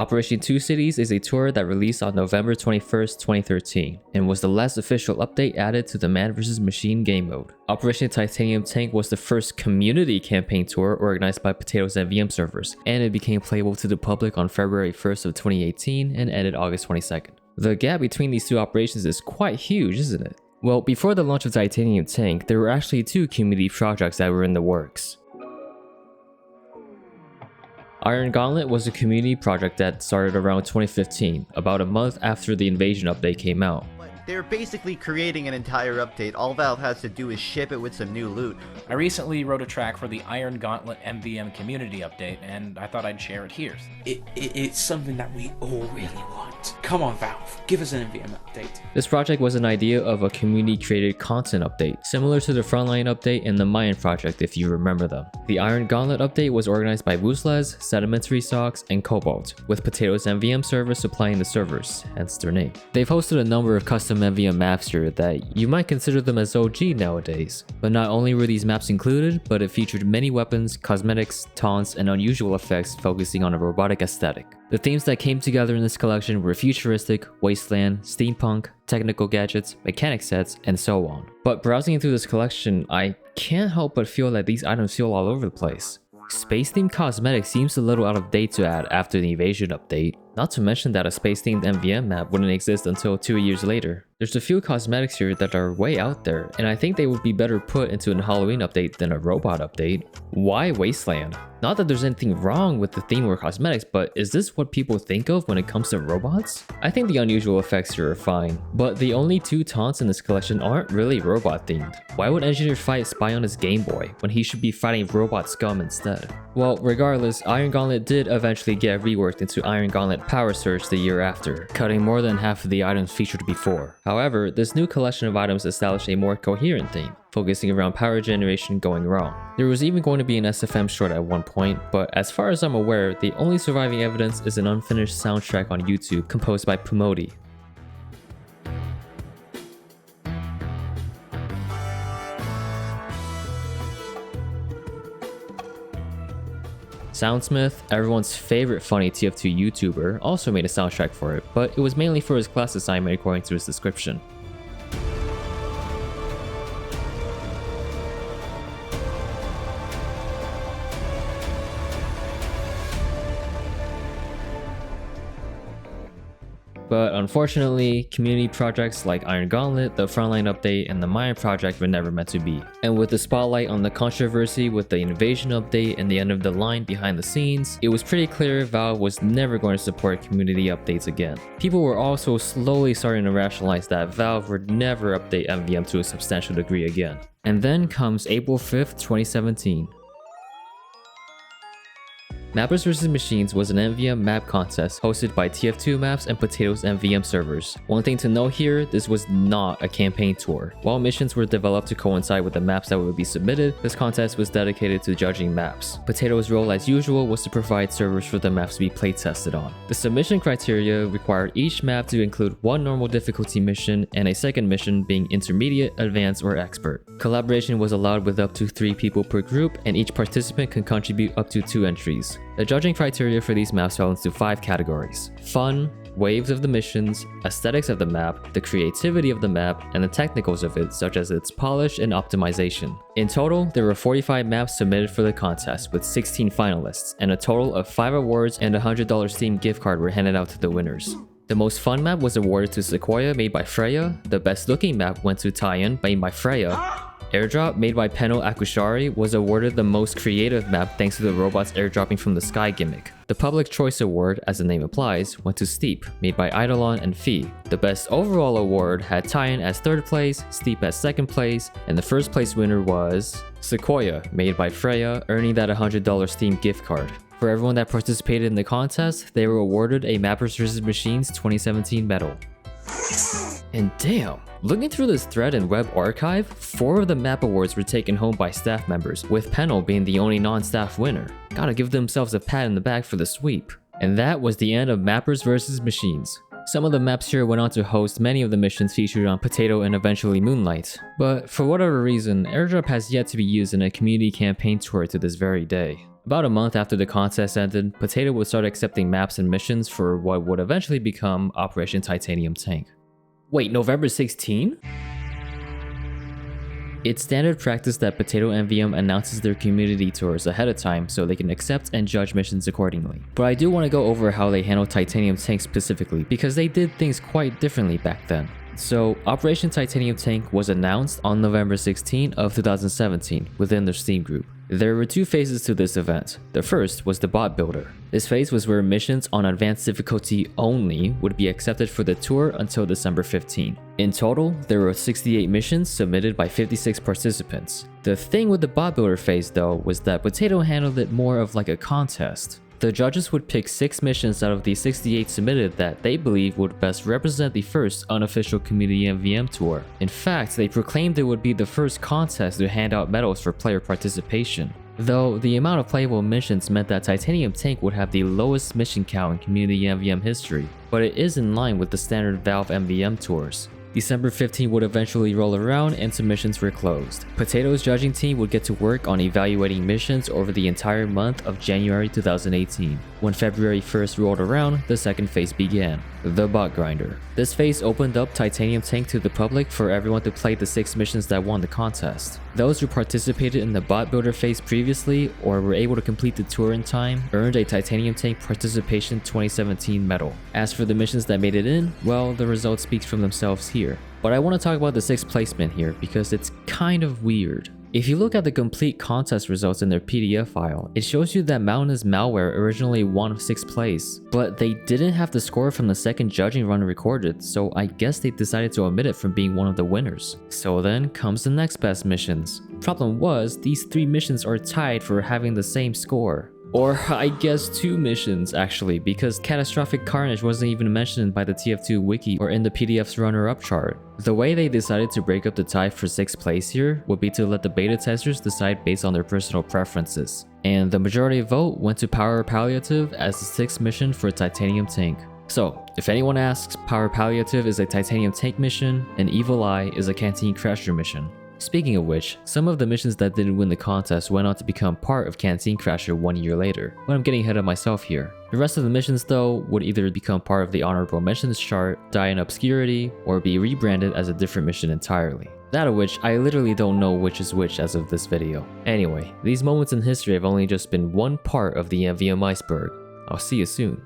Operation Two Cities is a tour that released on November 21st, 2013, and was the last official update added to the Man vs. Machine game mode. Operation Titanium Tank was the first community campaign tour organized by Potatoes MVM servers, and it became playable to the public on February 1st of 2018 and ended August 22nd. The gap between these two operations is quite huge, isn't it? Well, before the launch of Titanium Tank, there were actually two community projects that were in the works. Iron Gauntlet was a community project that started around 2015, about a month after the Invasion update came out. They're basically creating an entire update. All Valve has to do is ship it with some new loot. I recently wrote a track for the Iron Gauntlet MVM community update, and I thought I'd share it here. It's something that we all really want. Come on, Valve, give us an MVM update. This project was an idea of a community-created content update, similar to the Frontline update and the Mayan project if you remember them. The Iron Gauntlet update was organized by Woosles, Sedimentary Socks, and Cobalt, with Potatoes MVM servers supplying the servers, hence their name. They've hosted a number of custom MVM maps here that you might consider them as OG nowadays. But not only were these maps included, but it featured many weapons, cosmetics, taunts, and unusual effects focusing on a robotic aesthetic. The themes that came together in this collection were futuristic, wasteland, steampunk, technical gadgets, mechanic sets, and so on. But browsing through this collection, I can't help but feel that these items feel all over the place. Space-themed cosmetics seems a little out of date to add after the Invasion update, not to mention that a space-themed MVM map wouldn't exist until 2 years later. There's a few cosmetics here that are way out there, and I think they would be better put into a Halloween update than a robot update. Why Wasteland? Not that there's anything wrong with the theme or cosmetics, but is this what people think of when it comes to robots? I think the unusual effects here are fine, but the only two taunts in this collection aren't really robot themed. Why would Engineer fight Spy on his Game Boy when he should be fighting robot scum instead? Well, regardless, Iron Gauntlet did eventually get reworked into Iron Gauntlet Power Surge the year after, cutting more than half of the items featured before. However, this new collection of items established a more coherent theme, focusing around power generation going wrong. There was even going to be an SFM short at one point, but as far as I'm aware, the only surviving evidence is an unfinished soundtrack on YouTube composed by Pumodi. Soundsmith, everyone's favorite funny TF2 YouTuber, also made a soundtrack for it, but it was mainly for his class assignment according to his description. But unfortunately, community projects like Iron Gauntlet, the Frontline update, and the Mayan project were never meant to be. And with the spotlight on the controversy with the Invasion update and the end of the line behind the scenes, it was pretty clear Valve was never going to support community updates again. People were also slowly starting to rationalize that Valve would never update MVM to a substantial degree again. And then comes April 5th, 2017. Mappers vs. Machines was an MVM map contest hosted by TF2 Maps and Potatoes MVM servers. One thing to note here, this was not a campaign tour. While missions were developed to coincide with the maps that would be submitted, this contest was dedicated to judging maps. Potatoes' role as usual was to provide servers for the maps to be play tested on. The submission criteria required each map to include one normal difficulty mission and a second mission being intermediate, advanced, or expert. Collaboration was allowed with up to 3 people per group, and each participant can contribute up to 2 entries. The judging criteria for these maps fell into 5 categories: fun, waves of the missions, aesthetics of the map, the creativity of the map, and the technicals of it, such as its polish and optimization. In total, there were 45 maps submitted for the contest, with 16 finalists, and a total of 5 awards and a $100 Steam gift card were handed out to the winners. The most fun map was awarded to Sequoia, made by Freya. The best looking map went to Taiyan, made by Freya. Airdrop, made by Penno Akushari, was awarded the most creative map thanks to the robots airdropping from the sky gimmick. The Public Choice Award, as the name implies, went to Steep, made by Eidolon and Fee. The Best Overall Award had Taiyan as 3rd place, Steep as 2nd place, and the 1st place winner was Sequoia, made by Freya, earning that $100 Steam gift card. For everyone that participated in the contest, they were awarded a Mappers vs. Machines 2017 medal. And damn, looking through this thread and web archive, 4 of the map awards were taken home by staff members, with Penno being the only non-staff winner. Gotta give themselves a pat in the back for the sweep. And that was the end of Mappers vs. Machines. Some of the maps here went on to host many of the missions featured on Potato and eventually Moonlight. But for whatever reason, Airdrop has yet to be used in a community campaign tour to this very day. About a month after the contest ended, Potato would start accepting maps and missions for what would eventually become Operation Titanium Tank. Wait, November 16? It's standard practice that Potato MVM announces their community tours ahead of time so they can accept and judge missions accordingly. But I do want to go over how they handle Titanium Tank specifically, because they did things quite differently back then. So, Operation Titanium Tank was announced on November 16 of 2017 within their Steam group. There were two phases to this event. The first was the bot builder. This phase was where missions on advanced difficulty only would be accepted for the tour until December 15. In total, there were 68 missions submitted by 56 participants. The thing with the bot builder phase though was that Potato handled it more of like a contest. The judges would pick 6 missions out of the 68 submitted that they believe would best represent the first unofficial community MVM tour. In fact, they proclaimed it would be the first contest to hand out medals for player participation. Though the amount of playable missions meant that Titanium Tank would have the lowest mission count in community MVM history, but it is in line with the standard Valve MVM tours. December 15 would eventually roll around and submissions were closed. Potato's judging team would get to work on evaluating missions over the entire month of January 2018. When February 1st rolled around, the second phase began, the bot grinder. This phase opened up Titanium Tank to the public for everyone to play the 6 missions that won the contest. Those who participated in the bot builder phase previously or were able to complete the tour in time earned a Titanium Tank Participation 2017 medal. As for the missions that made it in, well, the results speak for themselves here. But I want to talk about the 6th placement here because it's kind of weird. If you look at the complete contest results in their PDF file, it shows you that Mountainous Malware originally won 6th place, but they didn't have the score from the second judging run recorded, so I guess they decided to omit it from being one of the winners. So then comes the next best missions. Problem was, these 3 missions are tied for having the same score. Or I guess 2 missions actually, because Catastrophic Carnage wasn't even mentioned by the TF2 wiki or in the PDF's runner-up chart. The way they decided to break up the tie for 6th place here would be to let the beta testers decide based on their personal preferences. And the majority vote went to Power Palliative as the 6th mission for Titanium Tank. So, if anyone asks, Power Palliative is a Titanium Tank mission and Evil Eye is a Canteen Crasher mission. Speaking of which, some of the missions that didn't win the contest went on to become part of Canteen Crasher 1 year later, but I'm getting ahead of myself here. The rest of the missions though would either become part of the honorable mentions chart, die in obscurity, or be rebranded as a different mission entirely. That of which I literally don't know which is which as of this video. Anyway, these moments in history have only just been one part of the MVM iceberg. I'll see you soon.